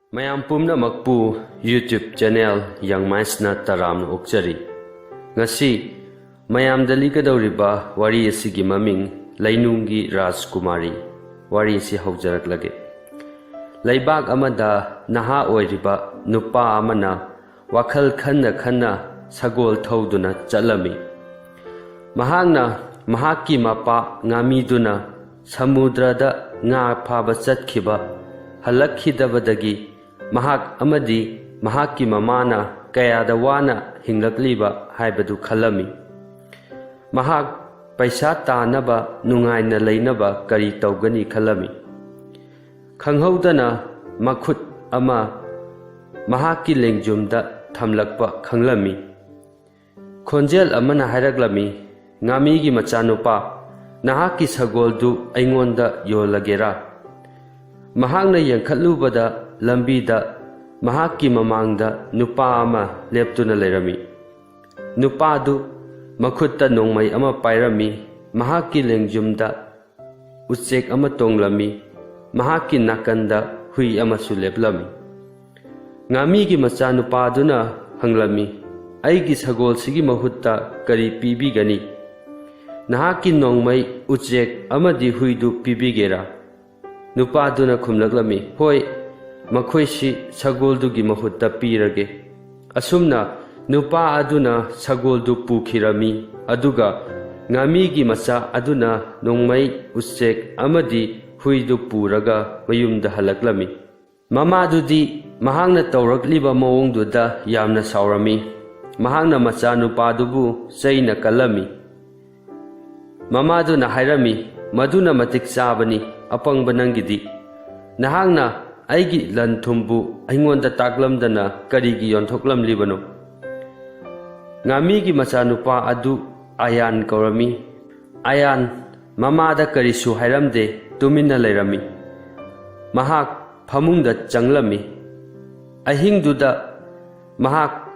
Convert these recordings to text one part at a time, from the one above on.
ꯃꯌꯥꯝ ꯄꯨꯝꯅꯃꯛꯄꯨ YouTube channel ꯌꯪꯃꯥꯏꯁꯅ ꯇꯔꯥꯝꯅ ꯑꯣꯛꯆꯔꯤ꯫ ꯉꯁꯤ ꯃꯌꯥꯝꯗ ꯂꯤꯒꯗꯧꯔꯤꯕ ꯋꯥꯔꯤ ꯑꯁꯤꯒꯤ ꯃꯃꯤꯡ ꯂꯩꯅꯨꯡꯒꯤ ꯔꯥꯖꯀꯨꯃꯥꯔꯤ꯫ ꯋꯥꯔꯤ ꯑꯁꯤ ꯍꯧꯖꯔꯛꯂꯒꯦ꯫ ꯂꯩꯕꯥꯛ ꯑꯃꯗ ꯅꯍꯥ ꯑꯣꯏꯔꯤꯕ ꯅꯨꯄꯥ ꯑꯃꯅ ꯋꯥꯈꯜ ꯈꯟꯅ ꯈꯟꯅ ꯁꯒꯣꯜ ꯊꯧꯗꯨꯅ ꯆꯠꯂꯝꯃꯤ꯫ ꯃꯍꯥꯛꯅ ꯃꯍꯥꯛꯀꯤ ꯃꯄꯥ ꯉꯥꯃꯤꯗꯨꯅ ꯁꯃꯨꯗ꯭ꯔꯗ ꯉꯥ ꯐꯥꯕ ꯆꯠꯈꯤꯕ ꯍꯜꯂꯛꯈꯤꯗꯕꯗꯒꯤ ꯃꯍꯥꯛ ꯑꯃꯗꯤ ꯃꯍꯥꯛꯀꯤ ꯃꯃꯥꯅ ꯀꯌꯥꯗ ꯋꯥꯅ ꯍꯤꯡꯂꯛꯂꯤꯕ ꯍꯥꯏꯕꯗꯨ ꯈꯜꯂꯝꯃꯤ꯫ ꯃꯍꯥꯛ ꯄꯩꯁꯥ ꯇꯥꯅꯕ ꯅꯨꯡꯉꯥꯏꯅ ꯂꯩꯅꯕ ꯀꯔꯤ ꯇꯧꯒꯅꯤ ꯈꯜꯂꯝꯃꯤ꯫ ꯈꯪꯍꯧꯗꯅ ꯃꯈꯨꯠ ꯑꯃ ꯃꯍꯥꯛꯀꯤ ꯂꯦꯡꯖꯨꯝꯗ ꯊꯝꯂꯛꯄ ꯈꯪꯂꯝꯃꯤ꯫ ꯈꯣꯟꯖꯦꯜ ꯑꯃꯅ ꯍꯥꯏꯔꯛꯂꯝꯃꯤ, "ꯉꯥꯃꯤꯒꯤ ꯃꯆꯥꯅꯨꯄꯥ, ꯅꯍꯥꯛꯀꯤ ꯁꯒꯣꯜꯗꯨ ꯑꯩꯉꯣꯟꯗ ꯌꯣꯜꯂꯒꯦꯔꯥ?" ꯃꯍꯥꯛꯅ ꯌꯦꯡꯈꯠꯂꯨꯕꯗ ꯂꯝꯕꯤꯗ ꯃꯍꯥꯛꯀꯤ ꯃꯃꯥꯡꯗ ꯅꯨꯄꯥ ꯑꯃ ꯂꯦꯞꯇꯨꯅ ꯂꯩꯔꯝꯃꯤ꯫ ꯅꯨꯄꯥꯗꯨ ꯃꯈꯨꯠꯇ ꯅꯣꯡꯃꯩ ꯑꯃ ꯄꯥꯏꯔꯝꯃꯤ꯫ ꯃꯍꯥꯛꯀꯤ ꯂꯦꯡꯖꯨꯝꯗ ꯎꯆꯦꯛ ꯑꯃ ꯇꯣꯡꯂꯝꯃꯤ꯫ ꯃꯍꯥꯛꯀꯤ ꯅꯥꯀꯟꯗ ꯍꯨꯏ ꯑꯃꯁꯨ ꯂꯦꯞꯂꯝꯃꯤ꯫ ꯉꯥꯃꯤꯒꯤ ꯃꯆꯥꯅꯨꯄꯥꯗꯨꯅ ꯍꯪꯂꯝꯃꯤ, "ꯑꯩꯒꯤ ꯁꯒꯣꯜꯁꯤꯒꯤ ꯃꯍꯨꯠꯇ ꯀꯔꯤ ꯄꯤꯕꯤꯒꯅꯤ? ꯅꯍꯥꯛꯀꯤ ꯅꯣꯡꯃꯩ, ꯎꯆꯦꯛ ꯑꯃꯗꯤ ꯍꯨꯏꯗꯨ ꯄꯤꯕꯤꯒꯦꯔꯥ?" ꯅꯨꯄꯥꯗꯨꯅ ꯈꯨꯝꯂꯛꯂꯝꯃꯤ, "ꯍꯣꯏ, ꯃꯈꯣꯏꯁꯤ ꯁꯒꯣꯜꯗꯨꯒꯤ ꯃꯍꯨꯠꯇ ꯄꯤꯔꯒꯦ." ꯑꯁꯨꯝꯅ ꯅꯨꯄꯥ ꯑꯗꯨꯅ ꯁꯒꯣꯜꯗꯨ ꯄꯨꯈꯤꯔꯝꯃꯤ꯫ ꯑꯗꯨꯒ ꯉꯥꯃꯤꯒꯤ ꯃꯆꯥ ꯑꯗꯨꯅ ꯅꯣꯡꯃꯩ, ꯎꯆꯦꯛ ꯑꯃꯗꯤ ꯍꯨꯏꯗꯨ ꯄꯨꯔꯒ ꯃꯌꯨꯝꯗ ꯍꯜꯂꯛꯂꯝꯃꯤ꯫ ꯃꯃꯥꯗꯨꯗꯤ ꯃꯍꯥꯛꯅ ꯇꯧꯔꯛꯂꯤꯕ ꯃꯑꯣꯡꯗꯨꯗ ꯌꯥꯝꯅ ꯁꯥꯎꯔꯝꯃꯤ꯫ ꯃꯍꯥꯛꯅ ꯃꯆꯥꯅꯨꯄꯥꯗꯨꯕꯨ ꯆꯩꯅ ꯀꯜꯂꯝꯃꯤ꯫ ꯃꯃꯥꯗꯨꯅ ꯍꯥꯏꯔꯝꯃꯤ, "ꯃꯗꯨꯅ ꯃꯇꯤꯛ ꯆꯥꯕꯅꯤ, ꯑꯄꯪꯕ ꯅꯪꯒꯤꯗꯤ! ꯅꯍꯥꯛꯅ ꯑꯩꯒꯤ ꯂꯟ ꯊꯨꯝꯕꯨ ꯑꯩꯉꯣꯟꯗ ꯇꯥꯛꯂꯝꯗꯅ ꯀꯔꯤꯒꯤ ꯌꯣꯟꯊꯣꯛꯂꯝꯂꯤꯕꯅꯣ?" ꯉꯥꯃꯤꯒꯤ ꯃꯆꯥꯅꯨꯄꯥ ꯑꯗꯨ ꯑꯌꯥꯟ ꯀꯧꯔꯝꯃꯤ꯫ ꯑꯌꯥꯟ ꯃꯃꯥꯗ ꯀꯔꯤꯁꯨ ꯍꯥꯏꯔꯝꯗꯦ, ꯇꯨꯃꯤꯟꯅ ꯂꯩꯔꯝꯃꯤ꯫ ꯃꯍꯥꯛ ꯐꯃꯨꯡꯗ ꯆꯪꯂꯝꯃꯤ꯫ ꯑꯍꯤꯡꯗꯨꯗ ꯃꯍꯥꯛ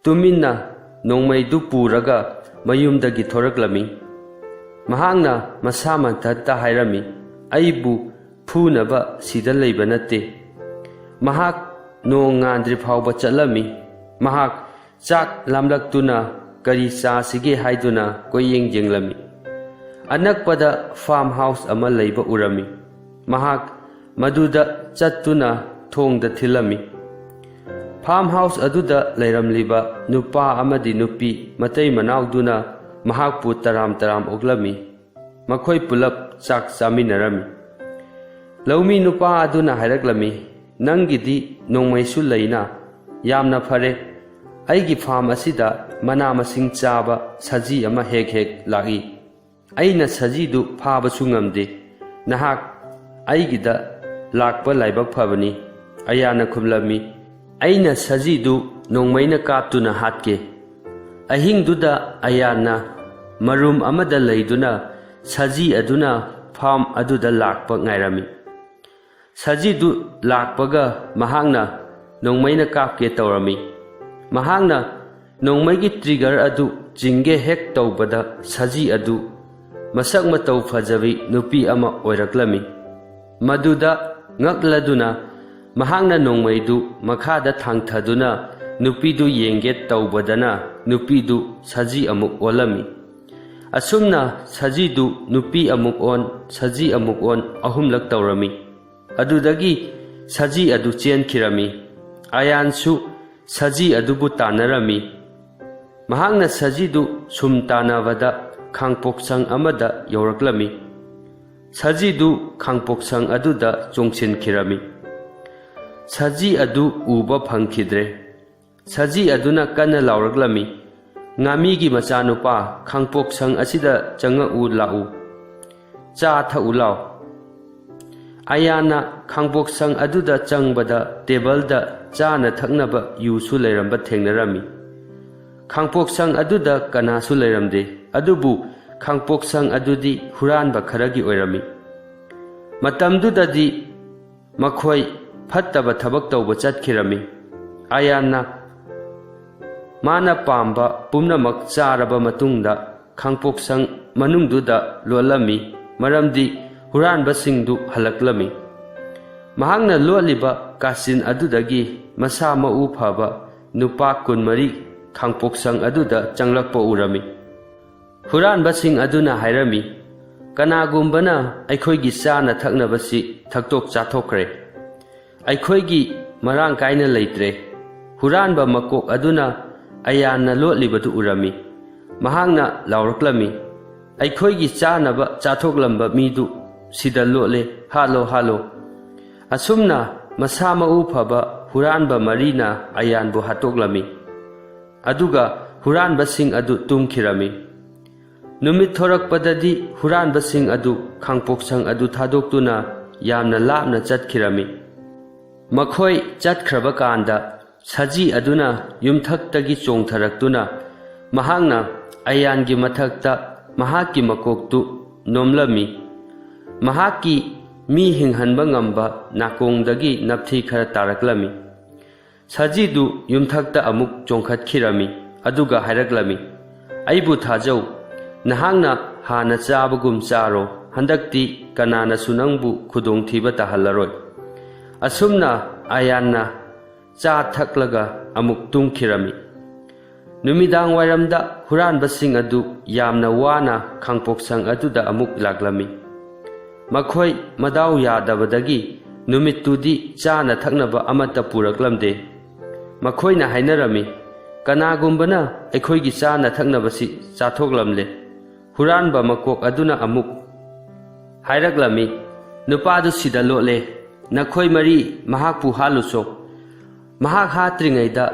ꯇꯨꯃꯤꯟꯅ ꯅꯣꯡꯃꯩꯗꯨ ꯄꯨꯔꯒ ꯃꯌꯨꯝꯗꯒꯤ ꯊꯣꯔꯛꯂꯝꯃꯤ꯫ ꯃꯍꯥꯛꯅ ꯃꯁꯥ ꯃꯊꯟꯇ ꯍꯥꯏꯔꯝꯃꯤ, "ꯑꯩꯕꯨ ꯐꯨꯅꯕ ꯁꯤꯗ ꯂꯩꯕ ꯅꯠꯇꯦ." ꯃꯍꯥꯛ ꯅꯣꯡ ꯉꯥꯟꯗ꯭ꯔꯤ ꯐꯥꯎꯕ ꯆꯠꯂꯝꯃꯤ꯫ ꯃꯍꯥꯛ ꯆꯥꯛ ꯂꯥꯝꯂꯛꯇꯨꯅ ꯀꯔꯤ ꯆꯥꯁꯤꯒꯦ ꯍꯥꯏꯗꯨꯅ ꯀꯣꯏꯌꯦꯡ ꯌꯦꯡꯂꯝꯃꯤ꯫ ꯑꯅꯛꯄꯗ ꯐꯥꯔꯝ ꯍꯥꯎꯁ ꯑꯃ ꯂꯩꯕ ꯎꯔꯝꯃꯤ꯫ ꯃꯍꯥꯛ ꯃꯗꯨꯗ ꯆꯠꯇꯨꯅ ꯊꯣꯡꯗ ꯊꯤꯜꯂꯝꯃꯤ꯫ ꯐꯥꯔꯝ ꯍꯥꯎꯁ ꯑꯗꯨꯗ ꯂꯩꯔꯝꯂꯤꯕ ꯅꯨꯄꯥ ꯑꯃꯗꯤ ꯅꯨꯄꯤ ꯃꯇꯩ ꯃꯅꯥꯎꯗꯨꯅ ꯃꯍꯥꯛꯄꯨ ꯇꯔꯥꯝ ꯇꯔꯥꯝ ꯑꯣꯛꯂꯝꯃꯤ꯫ ꯃꯈꯣꯏ ꯄꯨꯂꯞ ꯆꯥꯛ ꯆꯥꯃꯤꯟꯅꯔꯝꯃꯤ꯫ ꯂꯧꯃꯤ ꯅꯨꯄꯥ ꯑꯗꯨꯅ ꯍꯥꯏꯔꯛꯂꯝꯃꯤ, "ꯅꯪꯒꯤꯗꯤ ꯅꯣꯡꯃꯩꯁꯨ ꯂꯩꯅ, ꯌꯥꯝꯅ ꯐꯔꯦ꯫ ꯑꯩꯒꯤ ꯐꯥꯔꯝ ꯑꯁꯤꯗ ꯃꯅꯥ ꯃꯁꯤꯡ ꯆꯥꯕ ꯁꯖꯤ ꯑꯃ ꯍꯦꯛ ꯍꯦꯛ ꯂꯥꯛꯏ꯫ ꯑꯩꯅ ꯁꯖꯤꯗꯨ ꯐꯥꯕꯁꯨ ꯉꯝꯗꯦ꯫ ꯅꯍꯥꯛ ꯑꯩꯒꯤꯗ ꯂꯥꯛꯄ ꯂꯥꯏꯕꯛ ꯐꯕꯅꯤ." ꯑꯌꯥꯟꯅ ꯈꯨꯝꯂꯝꯃꯤ, "ꯑꯩꯅ ꯁꯖꯤꯗꯨ ꯅꯣꯡꯃꯩꯅ ꯀꯥꯞꯇꯨꯅ ꯍꯥꯠꯀꯦ." ꯑꯍꯤꯡꯗꯨꯗ ꯑꯌꯥꯟꯅ ꯃꯔꯨꯝ ꯑꯃꯗ ꯂꯩꯗꯨꯅ ꯁꯖꯤ ꯑꯗꯨꯅ ꯐꯥꯔꯝ ꯑꯗꯨꯗ ꯂꯥꯛꯄ ꯉꯥꯏꯔꯝꯃꯤ꯫ ꯁꯖꯤꯗꯨ ꯂꯥꯛꯄꯒ ꯃꯍꯥꯛꯅ ꯅꯣꯡꯃꯩꯅ ꯀꯥꯞꯀꯦ ꯇꯧꯔꯝꯃꯤ꯫ ꯃꯍꯥꯛꯅ ꯅꯣꯡꯃꯩꯒꯤ ꯇ꯭ꯔꯤꯒꯔ ꯑꯗꯨ ꯆꯤꯡꯒꯦ ꯍꯦꯛ ꯇꯧꯕꯗ ꯁꯖꯤ ꯑꯗꯨ ꯃꯁꯛ ꯃꯇꯧ ꯐꯖꯕꯤ ꯅꯨꯄꯤ ꯑꯃ ꯑꯣꯏꯔꯛꯂꯝꯃꯤ꯫ ꯃꯗꯨꯗ ꯉꯛꯂꯗꯨꯅ ꯃꯍꯥꯛꯅ ꯅꯣꯡꯃꯩꯗꯨ ꯃꯈꯥꯗ ꯊꯥꯡꯊꯗꯨꯅ ꯅꯨꯄꯤꯗꯨ ꯌꯦꯡꯒꯦ ꯇꯧꯕꯗꯅ ꯅꯨꯄꯤꯗꯨ ꯁꯖꯤ ꯑꯃꯨꯛ ꯑꯣꯜꯂꯝꯃꯤ꯫ ꯑꯁꯨꯝꯅ ꯁꯖꯤꯗꯨ ꯅꯨꯄꯤ ꯑꯃꯨꯛ ꯑꯣꯟ, ꯁꯖꯤ ꯑꯃꯨꯛ ꯑꯣꯟ 3ꯂꯛ ꯇꯧꯔꯝꯃꯤ꯫ ꯑꯗꯨꯗꯒꯤ ꯁꯖꯤ ꯑꯗꯨ ꯆꯦꯟꯈꯤꯔꯝꯃꯤ꯫ ꯑꯌꯥꯟꯁꯨ ꯁꯖꯤ ꯑꯗꯨꯕꯨ ꯇꯥꯟꯅꯔꯝꯃꯤ꯫ ꯃꯍꯥꯛꯅ ꯁꯖꯤꯗꯨ ꯁꯨꯝ ꯇꯥꯟꯅꯕꯗ ꯈꯥꯡꯄꯣꯛꯁꯪ ꯑꯃꯗ ꯌꯧꯔꯛꯂꯝꯃꯤ꯫ ꯁꯖꯤꯗꯨ ꯈꯥꯡꯄꯣꯛꯁꯪ ꯑꯗꯨꯗ ꯆꯣꯡꯁꯤꯟꯈꯤꯔꯝꯃꯤ꯫ ꯁꯖꯤ ꯑꯗꯨ ꯎꯕ ꯐꯪꯈꯤꯗ꯭ꯔꯦ꯫ ꯁꯖꯤ ꯑꯗꯨꯅ ꯀꯟꯅ ꯂꯥꯎꯔꯛꯂꯝꯃꯤ, "ꯉꯥꯃꯤꯒꯤ ꯃꯆꯥꯅꯨꯄꯥ, ꯈꯥꯡꯄꯣꯛꯁꯪ ꯑꯁꯤꯗ ꯆꯪꯉꯛꯎ ꯂꯥꯛꯎ, ꯆꯥ ꯊꯛꯎ ꯂꯥꯎ." ꯑꯌꯥꯟꯅ ꯈꯥꯡꯄꯣꯛꯁꯪ ꯑꯗꯨꯗ ꯆꯪꯕꯗ ꯇꯦꯕꯜꯗ ꯆꯥꯅ ꯊꯛꯅꯕ ꯌꯨꯁꯨ ꯂꯩꯔꯝꯕ ꯊꯦꯡꯅꯔꯝꯃꯤ꯫ ꯈꯥꯡꯄꯣꯛꯁꯪ ꯑꯗꯨꯗ ꯀꯅꯥꯁꯨ ꯂꯩꯔꯝꯗꯦ꯫ ꯑꯗꯨꯕꯨ ꯈꯥꯡꯄꯣꯛꯁꯪ ꯑꯗꯨꯗꯤ ꯍꯨꯔꯥꯟꯕ ꯈꯔꯒꯤ ꯑꯣꯏꯔꯝꯃꯤ꯫ ꯃꯇꯝꯗꯨꯗꯗꯤ ꯃꯈꯣꯏ ꯐꯠꯇꯕ ꯊꯕꯛ ꯇꯧꯕ ꯆꯠꯈꯤꯔꯝꯃꯤ꯫ ꯑꯌꯥꯟꯅ ꯃꯥꯅ ꯄꯥꯝꯕ ꯄꯨꯝꯅꯃꯛ ꯆꯥꯔꯕ ꯃꯇꯨꯡꯗ ꯈꯥꯡꯄꯣꯛꯁꯪ ꯃꯅꯨꯡꯗꯨꯗ ꯂꯣꯠꯂꯝꯃꯤ, ꯃꯔꯝꯗꯤ ꯍꯨꯔꯥꯟꯕꯁꯤꯡꯗꯨ ꯍꯜꯂꯛꯂꯝꯃꯤ꯫ ꯃꯍꯥꯛꯅ ꯂꯣꯠꯂꯤꯕ ꯀꯥꯆꯤꯟ ꯑꯗꯨꯗꯒꯤ ꯃꯁꯥ ꯃꯎ ꯐꯕ ꯅꯨꯄꯥ 24 ꯈꯥꯡꯄꯣꯛꯁꯪ ꯑꯗꯨꯗ ꯆꯪꯂꯛꯄ ꯎꯔꯝꯃꯤ꯫ ꯍꯨꯔꯥꯟꯕꯁꯤꯡ ꯑꯗꯨꯅ ꯍꯥꯏꯔꯝꯃꯤ, ꯀꯅꯥꯒꯨꯝꯕꯅ ꯑꯩꯈꯣꯏꯒꯤ ꯆꯥꯅ ꯊꯛꯅꯕꯁꯤ ꯊꯛꯇꯣꯛ ꯆꯥꯊꯣꯛꯈ꯭ꯔꯦ꯫ ꯑꯩꯈꯣꯏꯒꯤ ꯃꯔꯥꯡ ꯀꯥꯏꯅ ꯂꯩꯇ꯭ꯔꯦ꯫ ꯍꯨꯔꯥꯟꯕ ꯃꯀꯣꯛ ꯑꯗꯨꯅ ꯑꯌꯥꯟꯅ ꯂꯣꯠꯂꯤꯕꯗꯨ ꯎꯔꯝꯃꯤ꯫ ꯃꯍꯥꯛꯅ ꯂꯥꯎꯔꯛꯂꯝꯃꯤ, ꯑꯩꯈꯣꯏꯒꯤ ꯆꯥꯅꯕ ꯆꯥꯊꯣꯛꯂꯝꯕ ꯃꯤꯗꯨ ꯁꯤꯗ ꯂꯣꯠꯂꯦ, ꯍꯥꯠꯂꯣ ꯍꯥꯠꯂꯣ꯫ ꯑꯁꯨꯝꯅ ꯃꯁꯥ ꯃꯎ ꯐꯕ ꯍꯨꯔꯥꯟꯕ 4ꯅ ꯑꯌꯥꯟꯕꯨ ꯍꯥꯠꯇꯣꯛꯂꯝꯃꯤ꯫ ꯑꯗꯨꯒ ꯍꯨꯔꯥꯟꯕꯁꯤꯡ ꯑꯗꯨ ꯇꯨꯝꯈꯤꯔꯝꯃꯤ꯫ ꯅꯨꯃꯤꯠ ꯊꯣꯔꯛꯄꯗꯗꯤ ꯍꯨꯔꯥꯟꯕꯁꯤꯡ ꯑꯗꯨ ꯈꯥꯡꯄꯣꯛꯁꯪ ꯑꯗꯨ ꯊꯥꯗꯣꯛꯇꯨꯅ ꯌꯥꯝꯅ ꯂꯥꯞꯅ ꯆꯠꯈꯤꯔꯝꯃꯤ꯫ ꯃꯈꯣꯏ ꯆꯠꯈ꯭ꯔꯕ ꯀꯥꯟꯗ ꯁꯖꯤ ꯑꯗꯨꯅ ꯌꯨꯝꯊꯛꯇꯒꯤ ꯆꯣꯡꯊꯔꯛꯇꯨꯅ ꯃꯍꯥꯛꯅ ꯑꯌꯥꯟꯒꯤ ꯃꯊꯛꯇ ꯃꯍꯥꯛꯀꯤ ꯃꯀꯣꯛꯇꯨ ꯅꯣꯝꯂꯝꯃꯤ꯫ ꯃꯍꯥꯛꯀꯤ ꯃꯤ ꯍꯤꯡꯍꯟꯕ ꯉꯝꯕ ꯅꯥꯀꯣꯡꯗꯒꯤ ꯅꯞꯊꯤ ꯈꯔ ꯇꯥꯔꯛꯂꯝꯃꯤ꯫ ꯁꯖꯤꯗꯨ ꯌꯨꯝꯊꯛꯇ ꯑꯃꯨꯛ ꯆꯣꯡꯈꯠꯈꯤꯔꯝꯃꯤ ꯑꯗꯨꯒ ꯍꯥꯏꯔꯛꯂꯝꯃꯤ, ꯑꯩꯕꯨ ꯊꯥꯖꯧ, ꯅꯍꯥꯛꯅ ꯍꯥꯟꯅ ꯆꯥꯕꯒꯨꯝ ꯆꯥꯔꯣ, ꯍꯟꯗꯛꯇꯤ ꯀꯅꯥꯅꯁꯨ ꯅꯪꯕꯨ ꯈꯨꯗꯣꯡꯊꯤꯕ ꯇꯥꯍꯜꯂꯔꯣꯏ꯫ ꯑꯁꯨꯝꯅ ꯑꯌꯥꯟꯅ ꯆꯥ ꯊꯛꯂꯒ ꯑꯃꯨꯛ ꯇꯨꯝꯈꯤꯔꯝꯃꯤ꯫ ꯅꯨꯃꯤꯗꯥꯡ ꯋꯥꯏꯔꯝꯗ ꯍꯨꯔꯥꯟꯕꯁꯤꯡ ꯑꯗꯨ ꯌꯥꯝꯅ ꯋꯥꯅ ꯈꯥꯡꯄꯣꯛꯁꯪ ꯑꯗꯨꯗ ꯑꯃꯨꯛ ꯂꯥꯛꯂꯝꯃꯤ꯫ ꯃꯈꯣꯏ ꯃꯗꯥꯎ ꯌꯥꯗꯕꯗꯒꯤ ꯅꯨꯃꯤꯠꯇꯨꯗꯤ ꯆꯥꯅ ꯊꯛꯅꯕ ꯑꯃꯠꯇ ꯄꯨꯔꯛꯂꯝꯗꯦ꯫ ꯃꯈꯣꯏꯅ ꯍꯥꯏꯅꯔꯝꯃꯤ, ꯀꯅꯥꯒꯨꯝꯕꯅ ꯑꯩꯈꯣꯏꯒꯤ ꯆꯥꯅ ꯊꯛꯅꯕꯁꯤ ꯆꯥꯊꯣꯛꯂꯝꯂꯦ꯫ ꯍꯨꯔꯥꯟꯕ ꯃꯀꯣꯛ ꯑꯗꯨꯅ ꯑꯃꯨꯛ ꯍꯥꯏꯔꯛꯂꯝꯃꯤ, ꯅꯨꯄꯥꯗꯨ ꯁꯤꯗ ꯂꯣꯠꯂꯦ, ꯅꯈꯣꯏ 4 ꯃꯍꯥꯛꯄꯨ ꯍꯥꯠꯂꯨꯆꯣ꯫ ꯃꯍꯥꯛ ꯍꯥꯠꯇ꯭ꯔꯤꯉꯩꯗ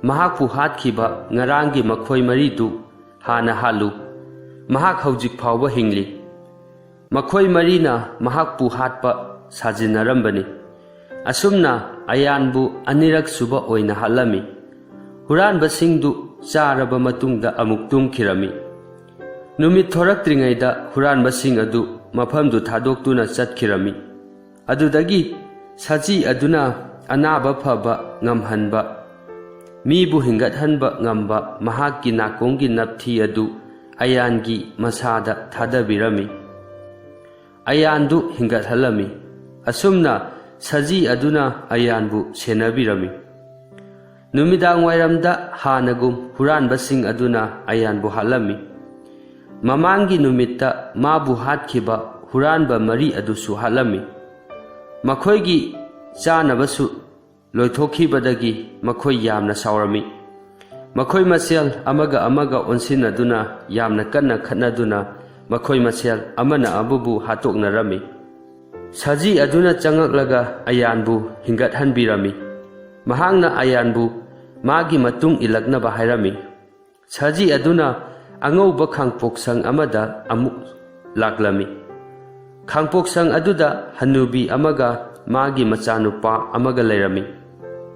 ꯃꯍꯥꯛꯄꯨ ꯍꯥꯠꯈꯤꯕ ꯉꯔꯥꯡꯒꯤ ꯃꯈꯣꯏ 4ꯗꯨ ꯍꯥꯟꯅ ꯍꯥꯠꯂꯨ꯫ ꯃꯍꯥꯛ ꯍꯧꯖꯤꯛ ꯐꯥꯎꯕ ꯍꯤꯡꯂꯤ꯫ ꯃꯈꯣꯏ 4ꯅ ꯃꯍꯥꯛꯄꯨ ꯍꯥꯠꯄ ꯁꯥꯖꯤꯟꯅꯔꯝꯕꯅꯤ꯫ ꯑꯁꯨꯝꯅ ꯑꯌꯥꯟꯕꯨ ꯑꯅꯤꯔꯛ ꯁꯨꯕ ꯑꯣꯏꯅ ꯍꯥꯠꯂꯝꯃꯤ꯫ ꯍꯨꯔꯥꯟꯕꯁꯤꯡꯗꯨ ꯆꯥꯔꯕ ꯃꯇꯨꯡꯗ ꯑꯃꯨꯛ ꯇꯨꯝꯈꯤꯔꯝꯃꯤ꯫ ꯅꯨꯃꯤꯠ ꯊꯣꯔꯛꯇ꯭ꯔꯤꯉꯩꯗ ꯍꯨꯔꯥꯟꯕꯁꯤꯡ ꯑꯗꯨ ꯃꯐꯝꯗꯨ ꯊꯥꯗꯣꯛꯇꯨꯅ ꯆꯠꯈꯤꯔꯝꯃꯤ꯫ ꯑꯗꯨꯗꯒꯤ ꯁꯖꯤ ꯑꯗꯨꯅ ꯑꯅꯥꯕ ꯐꯕ ꯉꯝꯍꯟꯕ, ꯃꯤꯕꯨ ꯍꯤꯡꯒꯠꯍꯟꯕ ꯉꯝꯕ ꯃꯍꯥꯛꯀꯤ ꯅꯥꯀꯣꯡꯒꯤ ꯅꯞꯊꯤ ꯑꯗꯨ ꯑꯌꯥꯟꯒꯤ ꯃꯁꯥꯗ ꯊꯥꯗꯕꯤꯔꯝꯃꯤ꯫ ꯑꯌꯥꯟꯗꯨ ꯍꯤꯡꯒꯠꯍꯜꯂꯝꯃꯤ꯫ ꯑꯁꯨꯝꯅ ꯁꯖꯤ ꯑꯗꯨꯅ ꯑꯌꯥꯟꯕꯨ ꯁꯦꯟꯅꯕꯤꯔꯝꯃꯤ꯫ ꯅꯨꯃꯤꯗꯥꯡ ꯋꯥꯏꯔꯝꯗ ꯍꯥꯟꯅꯒꯨꯝ ꯍꯨꯔꯥꯟꯕꯁꯤꯡ ꯑꯗꯨꯅ ꯑꯌꯥꯟꯕꯨ ꯍꯥꯠꯂꯝꯃꯤ꯫ ꯃꯃꯥꯡꯒꯤ ꯅꯨꯃꯤꯠꯇ ꯃꯥꯕꯨ ꯍꯥꯠꯈꯤꯕ ꯍꯨꯔꯥꯟꯕ 4 ꯑꯗꯨꯁꯨ ꯍꯥꯠꯂꯝꯃꯤ꯫ ꯃꯈꯣꯏꯒꯤ ꯆꯥꯅꯕꯁꯨ ꯂꯣꯏꯊꯣꯛꯈꯤꯕꯗꯒꯤ ꯃꯈꯣꯏ ꯌꯥꯝꯅ ꯁꯥꯎꯔꯝꯃꯤ꯫ ꯃꯈꯣꯏ ꯃꯁꯦꯜ ꯑꯃꯒ ꯑꯃꯒ ꯑꯣꯟꯁꯤꯟꯅꯗꯨꯅ ꯌꯥꯝꯅ ꯀꯟꯅ ꯈꯠꯅꯗꯨꯅ ꯃꯈꯣꯏ ꯃꯁꯦꯜ ꯑꯃꯅ ꯑꯃꯕꯨ ꯍꯥꯠꯇꯣꯛꯅꯔꯝꯃꯤ꯫ ꯁꯖꯤ ꯑꯗꯨꯅ ꯆꯪꯉꯛꯂꯒ ꯑꯌꯥꯟꯕꯨ ꯍꯤꯡꯒꯠꯍꯟꯕꯤꯔꯝꯃꯤ꯫ ꯃꯍꯥꯛꯅ ꯑꯌꯥꯟꯕꯨ ꯃꯥꯒꯤ ꯃꯇꯨꯡ ꯏꯜꯂꯛꯅꯕ ꯍꯥꯏꯔꯝꯃꯤ꯫ ꯁꯖꯤ ꯑꯗꯨꯅ ꯑꯉꯧꯕ ꯈꯥꯡꯄꯣꯛꯁꯪ ꯑꯃꯗ ꯑꯃꯨꯛ ꯂꯥꯛꯂꯝꯃꯤ꯫ ꯈꯥꯡꯄꯣꯛꯁꯪ ꯑꯗꯨꯗ ꯍꯟꯅꯨꯕꯤ ꯑꯃꯒ ꯃꯥꯒꯤ ꯃꯆꯥꯅꯨꯄꯥ ꯑꯃꯒ ꯂꯩꯔꯝꯃꯤ꯫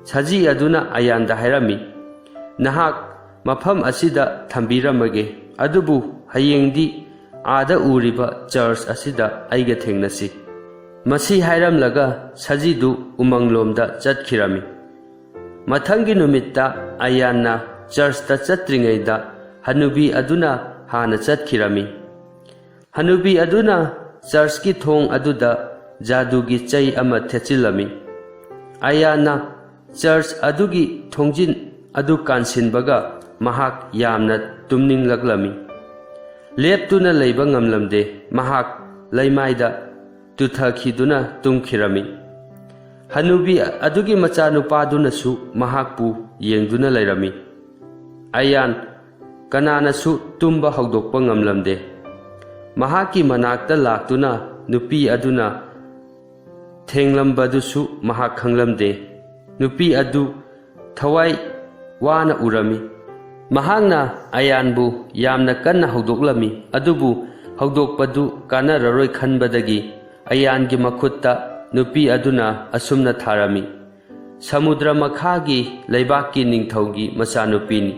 ꯁꯖꯤ ꯑꯗꯨꯅ ꯑꯌꯥꯟꯗ ꯍꯥꯏꯔꯝꯃꯤ, ꯅꯍꯥꯛ ꯃꯐꯝ ꯑꯁꯤꯗ ꯊꯝꯕꯤꯔꯝꯃꯒꯦ, ꯑꯗꯨꯕꯨ ꯍꯌꯦꯡꯗꯤ ꯑꯥꯗ ꯎꯔꯤꯕ ꯆꯔꯆ ꯑꯁꯤꯗ ꯑꯩꯒ ꯊꯦꯡꯅꯁꯤ꯫ ꯃꯁꯤ ꯍꯥꯏꯔꯝꯂꯒ ꯁꯖꯤꯗꯨ ꯎꯃꯪꯂꯣꯝꯗ ꯆꯠꯈꯤꯔꯝꯃꯤ꯫ ꯃꯊꯪꯒꯤ ꯅꯨꯃꯤꯠꯇ ꯑꯌꯥꯟꯅ ꯆꯔꯆꯇ ꯆꯠꯇ꯭ꯔꯤꯉꯩꯗ ꯍꯟꯅꯨꯕꯤ ꯑꯗꯨꯅ ꯍꯥꯟꯅ ꯆꯠꯈꯤꯔꯝꯃꯤ꯫ ꯍꯟꯅꯨꯕꯤ ꯑꯗꯨꯅ ꯆꯔꯆꯀꯤ ꯊꯣꯡ ꯑꯗꯨꯗ ꯖꯥꯗꯨꯒꯤ ꯆꯩ ꯑꯃ ꯊꯦꯠꯆꯤꯜꯂꯝꯃꯤ꯫ ꯑꯌꯥꯟꯅ ꯆꯔꯆ ꯑꯗꯨꯒꯤ ꯊꯣꯡꯖꯤꯟ ꯑꯗꯨ ꯀꯥꯟꯁꯤꯟꯕꯒ ꯃꯍꯥꯛ ꯌꯥꯝꯅ ꯇꯨꯝꯅꯤꯡꯂꯛꯂꯝꯃꯤ꯫ ꯂꯦꯞꯇꯨꯅ ꯂꯩꯕ ꯉꯝꯂꯝꯗꯦ꯫ ꯃꯍꯥꯛ ꯂꯩꯃꯥꯏꯗ ꯇꯨꯊꯈꯤꯗꯨꯅ ꯇꯨꯝꯈꯤꯔꯝꯃꯤ꯫ ꯍꯟꯅꯨꯕꯤ ꯑꯗꯨꯒꯤ ꯃꯆꯥꯅꯨꯄꯥꯗꯨꯅꯁꯨ ꯃꯍꯥꯛꯄꯨ ꯌꯦꯡꯗꯨꯅ ꯂꯩꯔꯝꯃꯤ꯫ ꯑꯌꯥꯟ ꯀꯅꯥꯅꯁꯨ ꯇꯨꯝꯕ ꯍꯧꯗꯣꯛꯄ ꯉꯝꯂꯝꯗꯦ꯫ ꯃꯍꯥꯛꯀꯤ ꯃꯅꯥꯛꯇ ꯂꯥꯛꯇꯨꯅ ꯅꯨꯄꯤ ꯑꯗꯨꯅ ꯊꯦꯡꯂꯝꯕꯗꯨꯁꯨ ꯃꯍꯥꯛ ꯈꯪꯂꯝꯗꯦ꯫ ꯅꯨꯄꯤ ꯑꯗꯨ ꯊꯋꯥꯏ ꯋꯥꯅ ꯎꯔꯝꯃꯤ꯫ ꯃꯍꯥꯛꯅ ꯑꯌꯥꯟꯕꯨ ꯌꯥꯝꯅ ꯀꯟꯅ ꯍꯧꯗꯣꯛꯂꯝꯃꯤ, ꯑꯗꯨꯕꯨ ꯍꯧꯗꯣꯛꯄꯗꯨ ꯀꯥꯟꯅꯔꯔꯣꯏ ꯈꯟꯕꯗꯒꯤ ꯑꯌꯥꯟꯒꯤ ꯃꯈꯨꯠꯇ ꯅꯨꯄꯤ ꯑꯗꯨꯅ ꯑꯁꯨꯝꯅ ꯊꯥꯔꯝꯃꯤ, ꯁꯃꯨꯗ꯭ꯔ ꯃꯈꯥꯒꯤ ꯂꯩꯕꯥꯛꯀꯤ ꯅꯤꯡꯊꯧꯒꯤ ꯃꯆꯥꯅꯨꯄꯤꯅꯤ꯫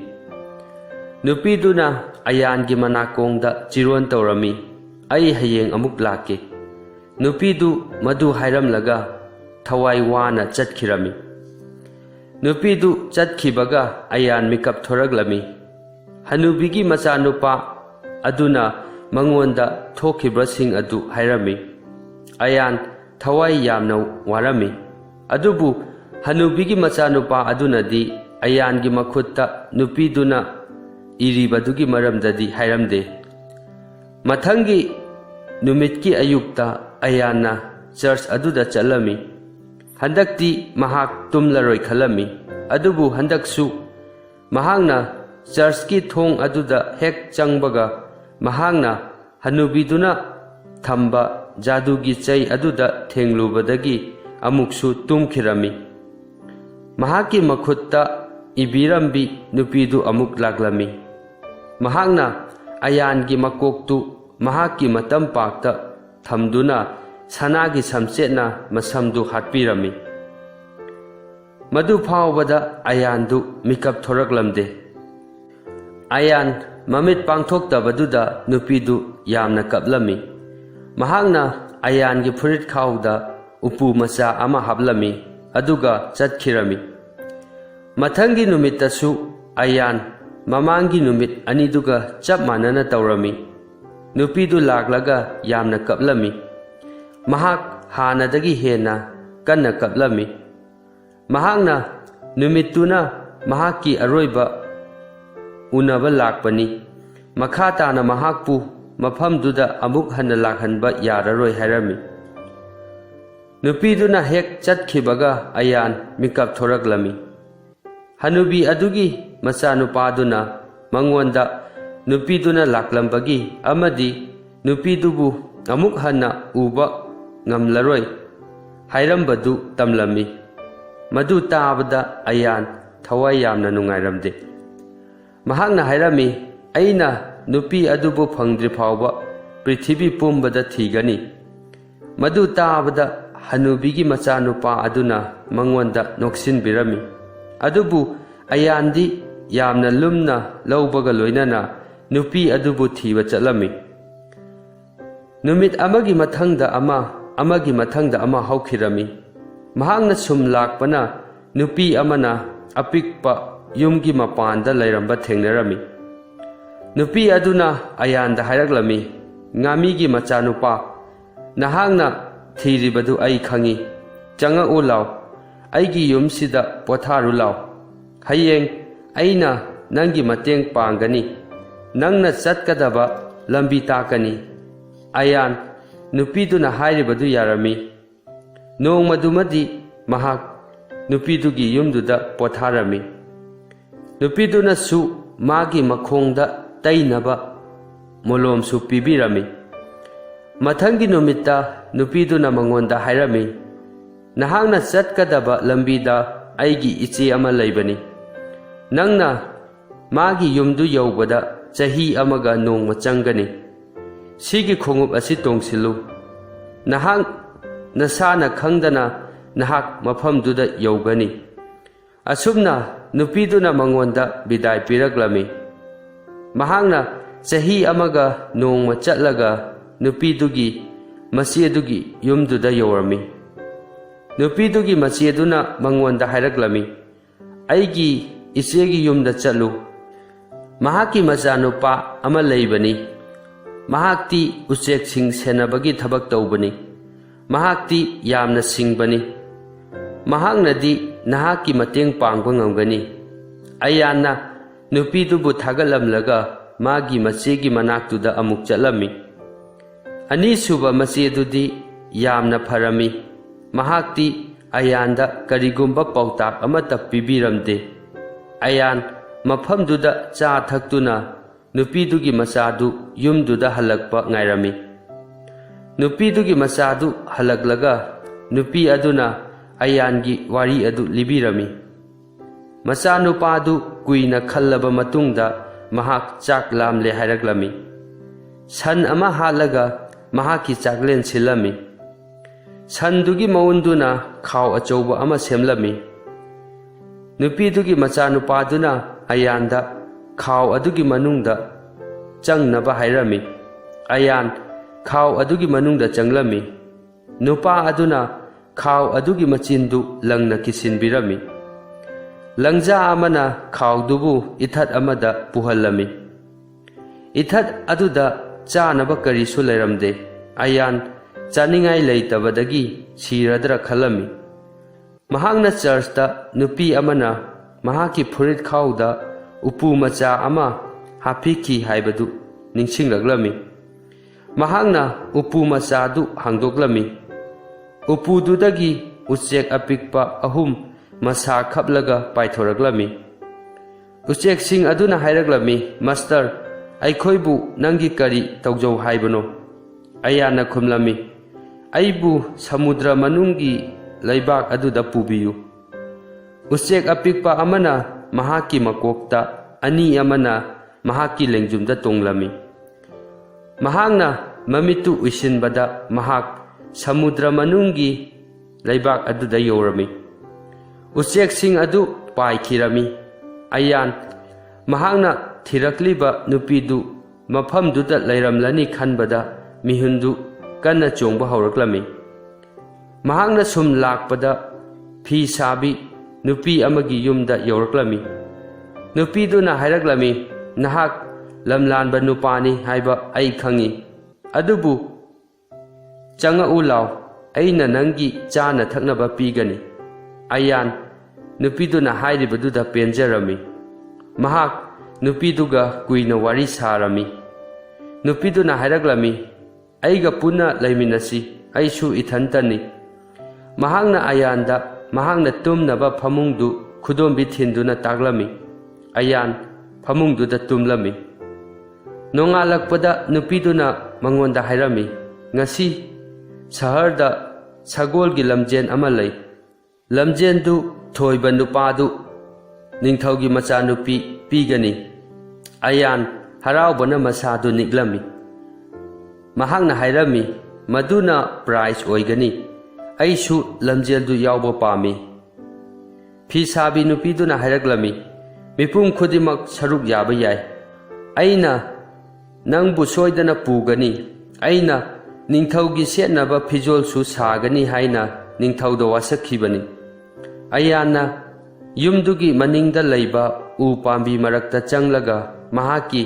ꯅꯨꯄꯤꯗꯨꯅ ꯑꯌꯥꯟꯒꯤ ꯃꯅꯥꯀꯣꯡꯗ ꯆꯤꯔꯣꯟ ꯇꯧꯔꯝꯃꯤ, ꯑꯩ ꯍꯌꯦꯡ ꯑꯃꯨꯛ ꯂꯥꯛꯀꯦ꯫ ꯅꯨꯄꯤꯗꯨ ꯃꯗꯨ ꯍꯥꯏꯔꯝꯂꯒ ꯊꯋꯥꯏ ꯋꯥꯅ ꯆꯠꯈꯤꯔꯝꯃꯤ꯫ ꯅꯨꯄꯤꯗꯨ ꯆꯠꯈꯤꯕꯒ ꯑꯌꯥꯟ ꯃꯤꯀꯞ ꯊꯣꯔꯛꯂꯝꯃꯤ꯫ ꯍꯟꯅꯨꯕꯤꯒꯤ ꯃꯆꯥꯅꯨꯄꯥ ꯑꯗꯨꯅ ꯃꯉꯣꯟꯗ ꯊꯣꯛꯈꯤꯕꯁꯤꯡ ꯑꯗꯨ ꯍꯥꯏꯔꯝꯃꯤ꯫ ꯑꯌꯥꯟ thawai yamna warami. Adubu Hanubigi machanupa adunadi Ayangi makhutta nupiduna iribadugi maramdadi hairamde. Mathangi numitki ayukta Ayanna church aduda chalami. Handakti mahak tumlaroi khalami. Adubu handaksu mahangna church ki thong aduda hek changbaga mahangna hanubiduna thamba jadugi chai aduda thenglubadagi amuksu tumkhirami. Mahaki makhutta ibirambi nupidu amuk laglami. Mahangna Ayangi makoktu mahaki matam pakta thamduna sanagi samsetna masamdu hatpirami. Madu phawbada Ayandu mikap thoraklamde. Ayan mamit pangthoktabaduda nupidu yamna kaplami. Mahangna Ayangi furit khawda upu macha ama hablami aduga chatkirami. Mathangi numittasu Ayan mamangi numit aniduga chap manana tawrami. Nupidu laklaga yamna kaplami. Mahak hanadagi hena kanna kaplami. Mahangna numituna mahaki aroiba unaba lakpani. Makhatana mahakpu mafamduda amuk hana lakhanba yararoi hairami. Nupiduna hek chatkhibaga Ayan mikap thoraklami. Hanubi adugi machanupaduna mangonda nupiduna laklambagi amadi nupidubu amuk hana uba ngamlaroi hairambadu tamlami. Madu tabada Ayan thawai yamna nungairamde. Mahakna hairami aina nupi adubu phangdri phawba prithibi pumbada thigani. Madu tabada Hanubigi machanupa aduna mangonda noksinbirami. Adubu Ayandi yamna lumna laubaga loinana nupi adubu thiba chalami. Numit amagi mathangda ama haukhirami. Mahangna sum lakpana nupi amana apikpa yumgi mapanda lairamba thengnarami. Nupi aduna Ayanda hairaklami. Ngamigi machanupa nahangna thiribadu ai khangi. Changa ulaw aigi yumsida potharu law. Hayeng aina nangi mateng pangani. Nangna chatkadaba lambi takani. Ayan nupiduna hairibadu yarami. Nongmadumadi mahak nupidugi yumduda potharami. Nupiduna su magi makhongda tainaba molomsu pibirami. Mathangi numita nupiduna mangonda hairami. Nahangna chatkadaba lambida aigi iche ama laibani. Nangna magi yumdu yaubada chahi amaga nongma changani. Sigi khongup asi tongsilu. Nahang nasana khangdana nahak mafamduda yaugani. Asumna nupiduna mangonda bidai piraklami. Mahangna chahi amaga nongma chatlaga nupidugi masiedugi yumduda yaurami. Nupidugi masieduna mangonda hairaklami. Aigi ichegi yumda chatlu. Mahaki machanupa ama leibani. Mahakti uchek sing senabagi thabak taubani. Mahakti yamna singbani. Mahaknadi nahaki mateng pangba ngamgani. Ayanna nupidubu thagalamlaga magi machegi manaktuda amuk chatlami. Anisuba machedudi yamna pharami. Mahakti Ayanda karigumba pautak amata pibiramde. Ayan mafamduda cha thaktuna nupidugi machadu yumduda halakpa ngairami. Nupidugi machadu halaklaga nupi aduna Ayangi wari adu libirami. Machanupadu kuina khallaba matungda mahak chak lamle hairaklami. San ama halaga mahaki chaklen silami. Sandugi maunduna khaw achauba ama semlami. Nupidugi machanupaduna Ayanda khaw adugi manungda changnaba hairami. Ayan khaw adugi manungda changlami. Nupa aduna khaw adugi machindu langna kisinbirami. Langja amana khawdubu ithat amada puhallami. Ithat aduda chanaba karisu lairamde. Ayan ꯆꯥꯅꯤꯡꯉꯥꯏ ꯂꯩꯇꯕꯗꯒꯤ ꯁꯤꯔꯗ꯭ꯔꯥ ꯈꯜꯂꯝꯃꯤ꯫ ꯃꯍꯥꯛꯅ ꯆꯔꯆꯇ ꯅꯨꯄꯤ ꯑꯃꯅ ꯃꯍꯥꯛꯀꯤ ꯐꯨꯔꯤꯠ ꯈꯥꯎꯗ ꯎꯄꯨ ꯃꯆꯥ ꯑꯃ ꯍꯥꯞꯄꯤꯈꯤ ꯍꯥꯏꯕꯗꯨ ꯅꯤꯡꯁꯤꯡꯂꯛꯂꯝꯃꯤ꯫ ꯃꯍꯥꯛꯅ ꯎꯄꯨ ꯃꯆꯥꯗꯨ ꯍꯥꯡꯗꯣꯛꯂꯝꯃꯤ꯫ ꯎꯄꯨꯗꯨꯗꯒꯤ ꯎꯆꯦꯛ ꯑꯄꯤꯛꯄ 3 ꯃꯁꯥ ꯈꯞꯂꯒ ꯄꯥꯏꯊꯣꯔꯛꯂꯝꯃꯤ꯫ ꯎꯆꯦꯛꯁꯤꯡ ꯑꯗꯨꯅ ꯍꯥꯏꯔꯛꯂꯝꯃꯤ, "ꯃꯥꯁꯇꯔ, ꯑꯩꯈꯣꯏꯕꯨ ꯅꯪꯒꯤ ꯀꯔꯤ ꯇꯧꯖꯧ ꯍꯥꯏꯕꯅꯣ?" ꯑꯌꯥꯟꯅ ꯈꯨꯝꯂꯝꯃꯤ, "ꯑꯩꯕꯨ ꯁꯃꯨꯗ꯭ꯔ ꯃꯅꯨꯡꯒꯤ ꯂꯩꯕꯥꯛ ꯑꯗꯨꯗ ꯄꯨꯕꯤꯌꯨ." ꯎꯆꯦꯛ ꯑꯄꯤꯛꯄ ꯑꯃꯅ ꯃꯍꯥꯛꯀꯤ ꯃꯀꯣꯛꯇ, ꯑꯅꯤ ꯑꯃꯅ ꯃꯍꯥꯛꯀꯤ ꯂꯦꯡꯖꯨꯝꯗ ꯇꯣꯡꯂꯝꯃꯤ꯫ ꯃꯍꯥꯛꯅ ꯃꯃꯤꯠꯇꯨ ꯎꯏꯁꯤꯟꯕꯗ ꯃꯍꯥꯛ ꯁꯃꯨꯗ꯭ꯔ ꯃꯅꯨꯡꯒꯤ ꯂꯩꯕꯥꯛ ꯑꯗꯨꯗ ꯌꯧꯔꯝꯃꯤ꯫ ꯎꯆꯦꯛꯁꯤꯡ ꯑꯗꯨ ꯄꯥꯏꯈꯤꯔꯝꯃꯤ꯫ ꯑꯌꯥꯟ ꯃꯍꯥꯛꯅ ꯊꯤꯔꯛꯂꯤꯕ ꯅꯨꯄꯤꯗꯨ ꯃꯐꯝꯗꯨꯗ ꯂꯩꯔꯝꯂꯅꯤ ꯈꯟꯕꯗ ꯃꯤꯍꯨꯟꯗꯨ ꯀꯟꯅ ꯆꯣꯡꯕ ꯍꯧꯔꯛꯂꯝꯃꯤ꯫ ꯃꯍꯥꯛꯅ ꯁꯨꯝ ꯂꯥꯛꯄꯗ ꯐꯤ ꯁꯥꯕꯤ ꯅꯨꯄꯤ ꯑꯃꯒꯤ ꯌꯨꯝꯗ ꯌꯧꯔꯛꯂꯝꯃꯤ꯫ ꯅꯨꯄꯤꯗꯨꯅ ꯍꯥꯏꯔꯛꯂꯝꯃꯤ, "ꯅꯍꯥꯛ ꯂꯝꯂꯥꯟꯕ ꯅꯨꯄꯥꯅꯤ ꯍꯥꯏꯕ ꯑꯩ ꯈꯪꯏ, ꯑꯗꯨꯕꯨ ꯆꯪꯉꯛꯎ ꯂꯥꯎ, ꯑꯩꯅ ꯅꯪꯒꯤ ꯆꯥꯅ ꯊꯛꯅꯕ ꯄꯤꯒꯅꯤ." ꯑꯌꯥꯟ ꯅꯨꯄꯤꯗꯨꯅ ꯍꯥꯏꯔꯤꯕꯗꯨꯗ ꯄꯦꯟꯖꯔꯝꯃꯤ꯫ ꯃꯍꯥꯛ ꯅꯨꯄꯤꯗꯨꯒ ꯀꯨꯏꯅ ꯋꯥꯔꯤ ꯁꯥꯔꯝꯃꯤ꯫ ꯅꯨꯄꯤꯗꯨꯅ ꯍꯥꯏꯔꯛꯂꯝꯃꯤ, "ꯑꯩꯒ ꯄꯨꯟꯅ ꯂꯩꯃꯤꯟꯅꯁꯤ, ꯑꯩꯁꯨ ꯏꯊꯟꯇꯅꯤ." ꯃꯍꯥꯛꯅ ꯑꯌꯥꯟꯗ ꯃꯍꯥꯛꯅ ꯇꯨꯝꯅꯕ ꯐꯃꯨꯡꯗꯨ ꯈꯨꯗꯣꯝꯕꯤ ꯊꯤꯟꯗꯨꯅ ꯇꯥꯛꯂꯝꯃꯤ꯫ ꯑꯌꯥꯟ ꯐꯃꯨꯡꯗꯨꯗ ꯇꯨꯝꯂꯝꯃꯤ꯫ ꯅꯣꯡꯉꯥꯜꯂꯛꯄꯗ ꯅꯨꯄꯤꯗꯨꯅ ꯃꯉꯣꯟꯗ ꯍꯥꯏꯔꯝꯃꯤ, "ꯉꯁꯤ ꯁꯍꯔꯗ ꯁꯒꯣꯜꯒꯤ ꯂꯝꯖꯦꯟ ꯑꯃ ꯂꯩ꯫ ꯂꯝꯖꯦꯟꯗꯨ ꯊꯣꯏꯕ ꯅꯨꯄꯥꯗꯨ ꯅꯤꯡꯊꯧꯒꯤ ꯃꯆꯥꯅꯨꯄꯤ ꯄꯤꯒꯅꯤ." ꯑꯌꯥꯟ ꯍꯔꯥꯎꯕꯅ ꯃꯁꯥꯗꯨ ꯅꯤꯛꯂꯝꯃꯤ꯫ ꯃꯍꯥꯛꯅ ꯍꯥꯏꯔꯝꯃꯤ, "ꯃꯗꯨꯅ ꯄ꯭ꯔꯥꯏꯖ ꯑꯣꯏꯒꯅꯤ, ꯑꯩꯁꯨ ꯂꯝꯖꯦꯜꯗꯨ ꯌꯥꯎꯕ ꯄꯥꯝꯃꯤ." ꯐꯤ ꯁꯥꯕꯤ ꯅꯨꯄꯤꯗꯨꯅ ꯍꯥꯏꯔꯛꯂꯝꯃꯤ, "ꯃꯤꯄꯨꯝ ꯈꯨꯗꯤꯡꯃꯛ ꯁꯔꯨꯛ ꯌꯥꯕ ꯌꯥꯏ, ꯑꯩꯅ ꯅꯪꯕꯨ ꯁꯣꯏꯗꯅ ꯄꯨꯒꯅꯤ꯫ ꯑꯩꯅ ꯅꯤꯡꯊꯧꯒꯤ ꯁꯦꯠꯅꯕ ꯐꯤꯖꯣꯜꯁꯨ ꯁꯥꯒꯅꯤ ꯍꯥꯏꯅ ꯅꯤꯡꯊꯧꯗ ꯋꯥꯁꯛꯈꯤꯕꯅꯤ." ꯑꯌꯥꯟꯅ ꯌꯨꯝꯗꯨꯒꯤ ꯃꯅꯤꯡꯗ ꯂꯩꯕ ꯎ ꯄꯥꯝꯕꯤ ꯃꯔꯛꯇ ꯆꯪꯂꯒ ꯃꯍꯥꯛꯀꯤ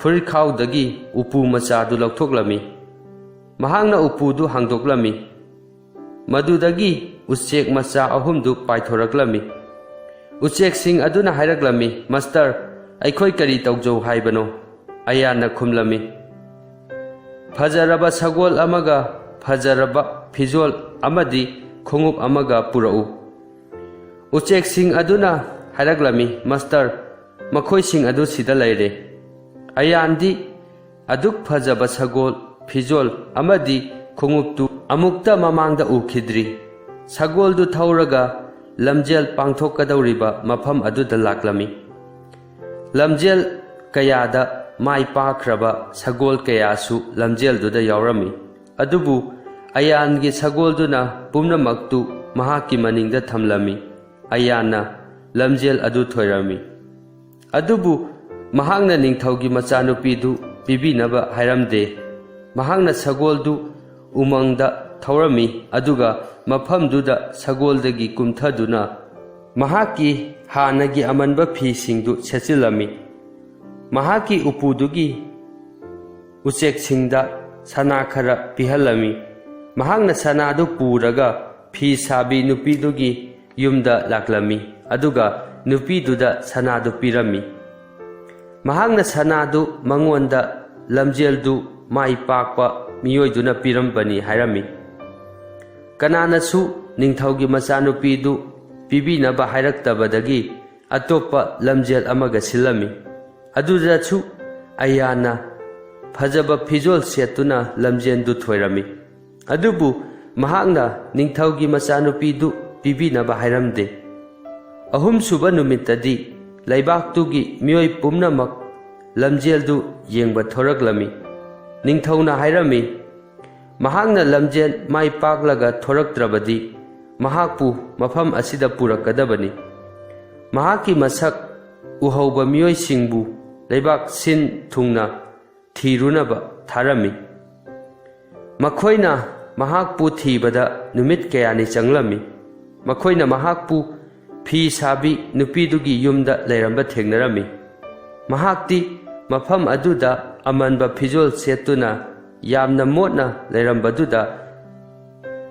ꯐꯨꯔꯤꯠꯈꯥꯎꯗꯒꯤ ꯎꯄꯨ ꯃꯆꯥꯗꯨ ꯂꯧꯊꯣꯛꯂꯝꯃꯤ꯫ ꯃꯍꯥꯛꯅ ꯎꯄꯨꯗꯨ ꯍꯥꯡꯗꯣꯛꯂꯝꯃꯤ꯫ ꯃꯗꯨꯗꯒꯤ ꯎꯆꯦꯛ ꯃꯆꯥ 3ꯗꯨ ꯄꯥꯏꯊꯣꯔꯛꯂꯝꯃꯤ꯫ ꯎꯆꯦꯛꯁꯤꯡ ꯑꯗꯨꯅ ꯍꯥꯏꯔꯛꯂꯝꯃꯤ, "ꯃꯥꯁꯇꯔ, ꯑꯩꯈꯣꯏ ꯀꯔꯤ ꯇꯧꯖꯧ ꯍꯥꯏꯕꯅꯣ?" ꯑꯌꯥꯟꯅ ꯈꯨꯝꯂꯝꯃꯤ, "ꯐꯖꯔꯕ ꯁꯒꯣꯜ ꯑꯃꯒ ꯐꯖꯔꯕ ꯐꯤꯖꯣꯜ ꯑꯃꯗꯤ ꯈꯣꯡꯎꯞ ꯑꯃꯒ ꯄꯨꯔꯛꯎ." ꯎꯆꯦꯛꯁꯤꯡ ꯑꯗꯨꯅ ꯍꯥꯏꯔꯛꯂꯝꯃꯤ, "ꯃꯥꯁꯇꯔ, ꯃꯈꯣꯏꯁꯤꯡ ꯑꯗꯨ ꯁꯤꯗ ꯂꯩꯔꯦ." ꯑꯌꯥꯟꯗꯤ ꯑꯗꯨꯛ ꯐꯖꯕ ꯁꯒꯣꯜ, ꯐꯤꯖꯣꯜ ꯑꯃꯗꯤ ꯈꯣꯡꯎꯞꯇꯨ ꯑꯃꯨꯛꯇ ꯃꯃꯥꯡꯗ ꯎꯈꯤꯗ꯭ꯔꯤ꯫ ꯁꯒꯣꯜꯗꯨ ꯊꯧꯔꯒ ꯂꯝꯖꯦꯜ ꯄꯥꯡꯊꯣꯛꯀꯗꯧꯔꯤꯕ ꯃꯐꯝ ꯑꯗꯨꯗ ꯂꯥꯛꯂꯝꯃꯤ꯫ ꯂꯝꯖꯦꯜ ꯀꯌꯥꯗ ꯃꯥꯏ ꯄꯥꯛꯈ꯭ꯔꯕ ꯁꯒꯣꯜ ꯀꯌꯥꯁꯨ ꯂꯝꯖꯦꯜꯗꯨꯗ ꯌꯥꯎꯔꯝꯃꯤ꯫ ꯑꯗꯨꯕꯨ ꯑꯌꯥꯟꯒꯤ ꯁꯒꯣꯜꯗꯨꯅ ꯄꯨꯝꯅꯃꯛꯇꯨ ꯃꯍꯥꯛꯀꯤ ꯃꯅꯤꯡꯗ ꯊꯝꯂꯝꯃꯤ꯫ ꯑꯌꯥꯟꯅ ꯂꯝꯖꯦꯜ ꯑꯗꯨ ꯊꯣꯏꯔꯝꯃꯤ꯫ ꯑꯗꯨꯕꯨ ꯃꯍꯥꯛꯅ ꯅꯤꯡꯊꯧꯒꯤ ꯃꯆꯥꯅꯨꯄꯤꯗꯨ ꯄꯤꯕꯤꯅꯕ ꯍꯥꯏꯔꯝꯗꯦ꯫ ꯃꯍꯥꯛꯅ ꯁꯒꯣꯜꯗꯨ ꯎꯃꯪꯗ ꯊꯧꯔꯝꯃꯤ ꯑꯗꯨꯒ ꯃꯐꯝꯗꯨꯗ ꯁꯒꯣꯜꯗꯒꯤ ꯀꯨꯝꯊꯗꯨꯅ ꯃꯍꯥꯛꯀꯤ ꯍꯥꯟꯅꯒꯤ ꯑꯃꯟꯕ ꯐꯤꯁꯤꯡꯗꯨ ꯁꯦꯠꯆꯤꯜꯂꯝꯃꯤ꯫ ꯃꯍꯥꯛꯀꯤ ꯎꯄꯨꯗꯨꯒꯤ ꯎꯆꯦꯛꯁꯤꯡꯗ ꯁꯅꯥ ꯈꯔ ꯄꯤꯍꯜꯂꯝꯃꯤ꯫ ꯃꯍꯥꯛꯅ ꯁꯅꯥꯗꯨ ꯄꯨꯔꯒ ꯐꯤ ꯁꯥꯕꯤ ꯅꯨꯄꯤꯗꯨꯒꯤ ꯌꯨꯝꯗ ꯂꯥꯛꯂꯝꯃꯤ ꯑꯗꯨꯒ ꯅꯨꯄꯤꯗꯨꯗ ꯁꯅꯥꯗꯨ ꯄꯤꯔꯝꯃꯤ꯫ ꯃꯍꯥꯛꯅ ꯁꯅꯥꯗꯨ ꯃꯉꯣꯟꯗ ꯂꯝꯖꯦꯜꯗꯨ ꯃꯥꯏ ꯄꯥꯛꯄ ꯃꯤꯑꯣꯏꯗꯨꯅ ꯄꯤꯔꯝꯕꯅꯤ ꯍꯥꯏꯔꯝꯃꯤ꯫ ꯀꯅꯥꯅꯁꯨ ꯅꯤꯡꯊꯧꯒꯤ ꯃꯆꯥꯅꯨꯄꯤꯗꯨ ꯄꯤꯕꯤꯅꯕ ꯍꯥꯏꯔꯛꯇꯕꯗꯒꯤ ꯑꯇꯣꯞꯄ ꯂꯝꯖꯦꯜ ꯑꯃꯒ ꯁꯤꯜꯂꯝꯃꯤ꯫ ꯑꯗꯨꯗꯁꯨ ꯑꯌꯥꯟꯅ ꯐꯖꯕ ꯐꯤꯖꯣꯜ ꯁꯦꯠꯇꯨꯅ ꯂꯝꯖꯦꯜꯗꯨ ꯊꯣꯏꯔꯝꯃꯤ꯫ ꯑꯗꯨꯕꯨ ꯃꯍꯥꯛꯅ ꯅꯤꯡꯊꯧꯒꯤ ꯃꯆꯥꯅꯨꯄꯤꯗꯨ ꯄꯤꯕꯤꯅꯕ ꯍꯥꯏꯔꯝꯗꯦ꯫ 3ꯁꯨꯕ ꯅꯨꯃꯤꯠꯇꯗꯤ ꯂꯩꯕꯥꯛꯇꯨꯒꯤ ꯃꯤꯑꯣꯏ ꯄꯨꯝꯅꯃꯛ ꯂꯝꯖꯦꯜꯗꯨ ꯌꯦꯡꯕ ꯊꯣꯔꯛꯂꯝꯃꯤ꯫ ꯅꯤꯡꯊꯧꯅ ꯍꯥꯏꯔꯝꯃꯤ, "ꯃꯍꯥꯛꯅ ꯂꯝꯖꯦꯜ ꯃꯥꯏ ꯄꯥꯛꯂꯒ ꯊꯣꯔꯛꯇ꯭ꯔꯕꯗꯤ ꯃꯍꯥꯛꯄꯨ ꯃꯐꯝ ꯑꯁꯤꯗ ꯄꯨꯔꯛꯀꯗꯕꯅꯤ." ꯃꯍꯥꯛꯀꯤ ꯃꯁꯛ ꯎꯍꯧꯕ ꯃꯤꯑꯣꯏꯁꯤꯡꯕꯨ ꯂꯩꯕꯥꯛ ꯁꯤꯟ ꯊꯨꯡꯅ ꯊꯤꯔꯨꯅꯕ ꯊꯥꯔꯝꯃꯤ꯫ ꯃꯈꯣꯏꯅ ꯃꯍꯥꯛꯄꯨ ꯊꯤꯕꯗ ꯅꯨꯃꯤꯠ ꯀꯌꯥꯅꯤ ꯆꯪꯂꯝꯃꯤ꯫ ꯃꯈꯣꯏꯅ ꯃꯍꯥꯛꯄꯨ ꯐꯤ ꯁꯥꯕꯤ ꯅꯨꯄꯤꯗꯨꯒꯤ ꯌꯨꯝꯗ ꯂꯩꯔꯝꯕ ꯊꯦꯡꯅꯔꯝꯃꯤ꯫ ꯃꯍꯥꯛꯇꯤ ꯃꯐꯝ ꯑꯗꯨꯗ ꯑꯃꯟꯕ ꯐꯤꯖꯣꯜ ꯁꯦꯠꯇꯨꯅ ꯌꯥꯝꯅ ꯃꯣꯠꯅ ꯂꯩꯔꯝꯕꯗꯨꯗ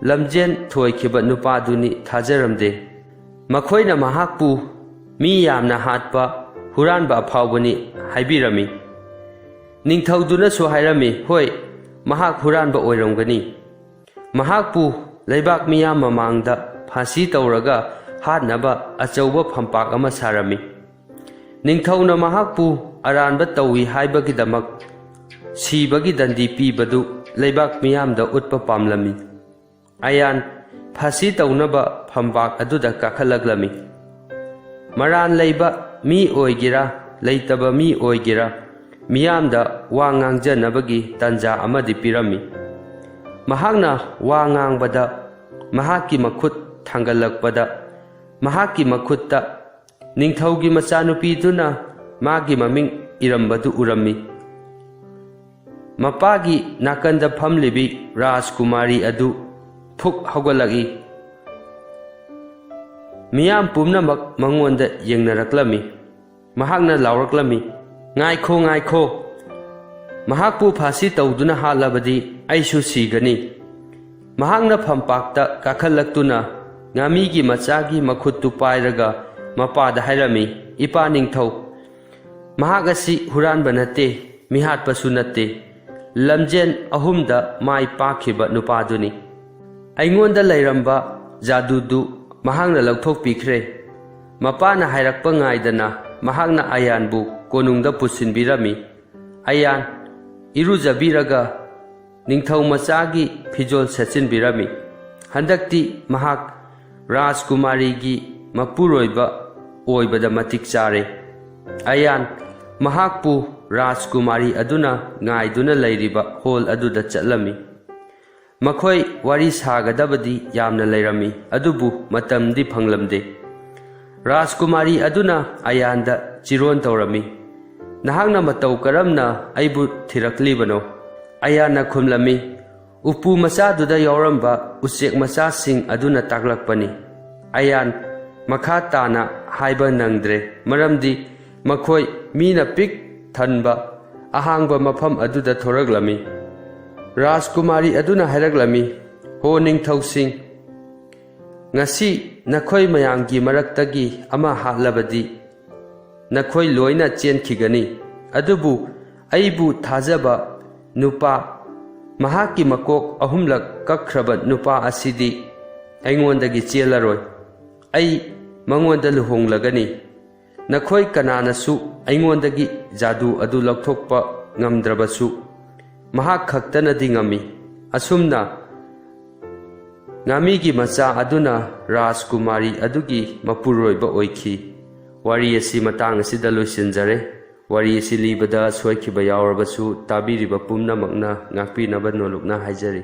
ꯂꯝꯖꯦꯟ ꯊꯣꯏꯈꯤꯕ ꯅꯨꯄꯥꯗꯨꯅꯤ ꯊꯥꯖꯔꯝꯗꯦ꯫ ꯃꯈꯣꯏꯅ ꯃꯍꯥꯛꯄꯨ ꯃꯤ ꯌꯥꯝꯅ ꯍꯥꯠꯄ ꯍꯨꯔꯥꯟꯕ ꯑꯐꯥꯎꯕꯅꯤ ꯍꯥꯏꯕꯤꯔꯝꯃꯤ꯫ ꯅꯤꯡꯊꯧꯗꯨꯅꯁꯨ ꯍꯥꯏꯔꯝꯃꯤ, ꯍꯣꯏ, ꯃꯍꯥꯛ ꯍꯨꯔꯥꯟꯕ ꯑꯣꯏꯔꯝꯒꯅꯤ꯫ ꯃꯍꯥꯛꯄꯨ ꯂꯩꯕꯥꯛ ꯃꯤꯌꯥꯝ ꯃꯃꯥꯡꯗ ꯐꯥꯁꯤ ꯇꯧꯔꯒ ꯍꯥꯠꯅꯕ ꯑꯆꯧꯕ ꯐꯝꯄꯥꯛ ꯑꯃ ꯁꯥꯔꯝꯃꯤ꯫ ꯅꯤꯡꯊꯧꯅ ꯃꯍꯥꯛꯄꯨ ꯑꯔꯥꯟꯕ ꯇꯧꯏ ꯍꯥꯏꯕꯒꯤꯗꯃꯛ ꯁꯤꯕꯒꯤ ꯗꯟꯗꯤ ꯄꯤꯕꯗꯨ ꯂꯩꯕꯥꯛ ꯃꯤꯌꯥꯝꯗ ꯎꯠꯄ ꯄꯥꯝꯂꯝꯃꯤ꯫ ꯑꯌꯥꯟ ꯐꯥꯁꯤ ꯇꯧꯅꯕ ꯐꯝꯄꯥꯛ ꯑꯗꯨꯗ ꯀꯥꯈꯠꯂꯛꯂꯝꯃꯤ꯫ ꯃꯔꯥꯟ ꯂꯩꯕ ꯃꯤ ꯑꯣꯏꯒꯦꯔꯥ ꯂꯩꯇꯕ ꯃꯤ ꯑꯣꯏꯒꯦꯔꯥ ꯃꯤꯌꯥꯝꯗ ꯋꯥ ꯉꯥꯡꯖꯅꯕꯒꯤ ꯇꯥꯟꯖꯥ ꯑꯃꯗꯤ ꯄꯤꯔꯝꯃꯤ꯫ ꯃꯍꯥꯛꯅ ꯋꯥ ꯉꯥꯡꯕꯗ ꯃꯍꯥꯛꯀꯤ ꯃꯈꯨꯠ ꯊꯥꯡꯒꯠꯂꯛꯄꯗ ꯃꯍꯥꯛꯀꯤ ꯃꯈꯨꯠꯇ ꯅꯤꯡꯊꯧꯒꯤ ꯃꯆꯥꯅꯨꯄꯤꯗꯨꯅ ꯃꯥꯒꯤ ꯃꯃꯤꯡ ꯏꯔꯝꯕꯗꯨ ꯎꯔꯝꯃꯤ꯫ ꯃꯄꯥꯒꯤ ꯅꯥꯀꯟꯗ ꯐꯝꯂꯤꯕꯤ ꯔꯥꯖꯀꯨꯃꯥꯔꯤ ꯑꯗꯨ ꯐꯨꯛ ꯍꯧꯒꯠꯂꯛꯏ꯫ ꯃꯤꯌꯥꯝ ꯄꯨꯝꯅꯃꯛ ꯃꯉꯣꯟꯗ ꯌꯦꯡꯅꯔꯛꯂꯝꯃꯤ꯫ ꯃꯍꯥꯛꯅ ꯂꯥꯎꯔꯛꯂꯝꯃꯤ, ꯉꯥꯏꯈꯣ ꯉꯥꯏꯈꯣ, ꯃꯍꯥꯛꯄꯨ ꯐꯥꯁꯤ ꯇꯧꯗꯨꯅ ꯍꯥꯠꯂꯕꯗꯤ ꯑꯩꯁꯨ ꯁꯤꯒꯅꯤ꯫ ꯃꯍꯥꯛꯅ ꯐꯝꯄꯥꯛꯇ ꯀꯥꯈꯠꯂꯛꯇꯨꯅ ꯉꯥꯃꯤꯒꯤ ꯃꯆꯥꯒꯤ ꯃꯈꯨꯠꯇꯨ ꯄꯥꯏꯔꯒ ꯃꯄꯥꯗ ꯍꯥꯏꯔꯝꯃꯤ, ꯏꯄꯥ ꯅꯤꯡꯊꯧ, ꯃꯍꯥꯛ ꯑꯁꯤ ꯍꯨꯔꯥꯟꯕ ꯅꯠꯇꯦ, ꯃꯤꯍꯥꯠꯄꯁꯨ ꯅꯠꯇꯦ, ꯂꯝꯖꯦꯟ 3ꯗ ꯃꯥꯏ ꯄꯥꯛꯈꯤꯕ ꯅꯨꯄꯥꯗꯨꯅꯤ꯫ ꯑꯩꯉꯣꯟꯗ ꯂꯩꯔꯝꯕ ꯖꯥꯗꯨꯗꯨ ꯃꯍꯥꯛꯅ ꯂꯧꯊꯣꯛꯄꯤꯈ꯭ꯔꯦ꯫ ꯃꯄꯥꯅ ꯍꯥꯏꯔꯛꯄ ꯉꯥꯏꯗꯅ ꯃꯍꯥꯛꯅ ꯑꯌꯥꯟꯕꯨ ꯀꯣꯅꯨꯡꯗ ꯄꯨꯁꯤꯟꯕꯤꯔꯝꯃꯤ꯫ ꯑꯌꯥꯟ ꯏꯔꯨꯖꯕꯤꯔꯒ ꯅꯤꯡꯊꯧ ꯃꯆꯥꯒꯤ ꯐꯤꯖꯣꯜ ꯁꯦꯠꯆꯤꯟꯕꯤꯔꯝꯃꯤ꯫ ꯍꯟꯗꯛꯇꯤ ꯃꯍꯥꯛ ꯔꯥꯖꯀꯨꯃꯥꯔꯤꯒꯤ ꯃꯄꯨꯔꯣꯏꯕ ꯑꯣꯏꯕꯗ ꯃꯇꯤꯛ ꯆꯥꯔꯦ꯫ ꯑꯌꯥꯟ ꯃꯍꯥꯛꯄꯨ ꯔꯥꯖꯀꯨꯃꯥꯔꯤ ꯑꯗꯨꯅ ꯉꯥꯏꯗꯨꯅ ꯂꯩꯔꯤꯕ ꯍꯣꯜ ꯑꯗꯨꯗ ꯆꯠꯂꯝꯃꯤ꯫ ꯃꯈꯣꯏ ꯋꯥꯔꯤ ꯁꯥꯒꯗꯕꯗꯤ ꯌꯥꯝꯅ ꯂꯩꯔꯝꯃꯤ, ꯑꯗꯨꯕꯨ ꯃꯇꯝꯗꯤ ꯐꯪꯂꯝꯗꯦ꯫ ꯔꯥꯖꯀꯨꯃꯥꯔꯤ ꯑꯗꯨꯅ ꯑꯌꯥꯟꯗ ꯆꯤꯔꯣꯟ ꯇꯧꯔꯝꯃꯤ, ꯅꯍꯥꯛꯅ ꯃꯇꯧ ꯀꯔꯝꯅ ꯑꯩꯕꯨ ꯊꯤꯔꯛꯂꯤꯕꯅꯣ? ꯑꯌꯥꯟꯅ ꯈꯨꯝꯂꯝꯃꯤ, ꯎꯄꯨ ꯃꯆꯥꯗꯨꯗ ꯌꯥꯎꯔꯝꯕ ꯎꯆꯦꯛ ꯃꯆꯥꯁꯤꯡ ꯑꯗꯨꯅ ꯇꯥꯛꯂꯛꯄꯅꯤ꯫ ꯑꯌꯥꯟ ꯃꯈꯥ ꯇꯥꯅ ꯍꯥꯏꯕ ꯅꯪꯗ꯭ꯔꯦ, ꯃꯔꯝꯗꯤ ꯃꯈꯣꯏ ꯃꯤꯅ ꯄꯤꯛ ꯊꯟꯕ ꯑꯍꯥꯡꯕ ꯃꯐꯝ ꯑꯗꯨꯗ ꯊꯣꯔꯛꯂꯝꯃꯤ꯫ ꯔꯥꯖꯀꯨꯃꯥꯔꯤ ꯑꯗꯨꯅ ꯍꯥꯏꯔꯛꯂꯝꯃꯤ, ꯍꯣ ꯅꯤꯡꯊꯧꯁꯤꯡ, ꯉꯁꯤ ꯅꯈꯣꯏ ꯃꯌꯥꯝꯒꯤ ꯃꯔꯛꯇꯒꯤ ꯑꯃ ꯍꯥꯠꯂꯕꯗꯤ ꯅꯈꯣꯏ ꯂꯣꯏꯅ ꯆꯦꯟꯈꯤꯒꯅꯤ, ꯑꯗꯨꯕꯨ ꯑꯩꯕꯨ ꯊꯥꯖꯕ ꯅꯨꯄꯥ, ꯃꯍꯥꯛꯀꯤ ꯃꯀꯣꯛ 3ꯂꯛ ꯀꯛꯈ꯭ꯔꯕ ꯅꯨꯄꯥ ꯑꯁꯤꯗꯤ ꯑꯩꯉꯣꯟꯗꯒꯤ ꯆꯦꯜꯂꯔꯣꯏ꯫ ꯑꯩ ꯃꯉꯣꯟꯗ ꯂꯨꯍꯣꯡꯂꯒꯅꯤ꯫ ꯅꯈꯣꯏ ꯀꯅꯥꯅꯁꯨ ꯑꯩꯉꯣꯟꯗꯒꯤ ꯖꯥꯗꯨ ꯑꯗꯨ ꯂꯧꯊꯣꯛꯄ ꯉꯝꯗ꯭ꯔꯕꯁꯨ ꯃꯍꯥꯛ ꯈꯛꯇꯅꯗꯤ ꯉꯝꯃꯤ꯫ ꯑꯁꯨꯝꯅ ꯉꯥꯃꯤꯒꯤ ꯃꯆꯥ ꯑꯗꯨꯅ ꯔꯥꯖꯀꯨꯃꯥꯔꯤ ꯑꯗꯨꯒꯤ ꯃꯄꯨꯔꯣꯏꯕ ꯑꯣꯏꯈꯤ꯫ ꯋꯥꯔꯤ ꯑꯁꯤ ꯃꯇꯥꯡ ꯑꯁꯤꯗ ꯂꯣꯏꯁꯤꯟꯖꯔꯦ꯫ ꯋꯥꯔꯤ ꯑꯁꯤ ꯂꯤꯕꯗ ꯁꯣꯏꯈꯤꯕ ꯌꯥꯎꯔꯕꯁꯨ ꯇꯥꯕꯤꯔꯤꯕ ꯄꯨꯝꯅꯃꯛꯅ ꯉꯥꯛꯄꯤꯅꯕ ꯅꯣꯜꯂꯨꯛꯅ ꯍꯥꯏꯖꯔꯤ꯫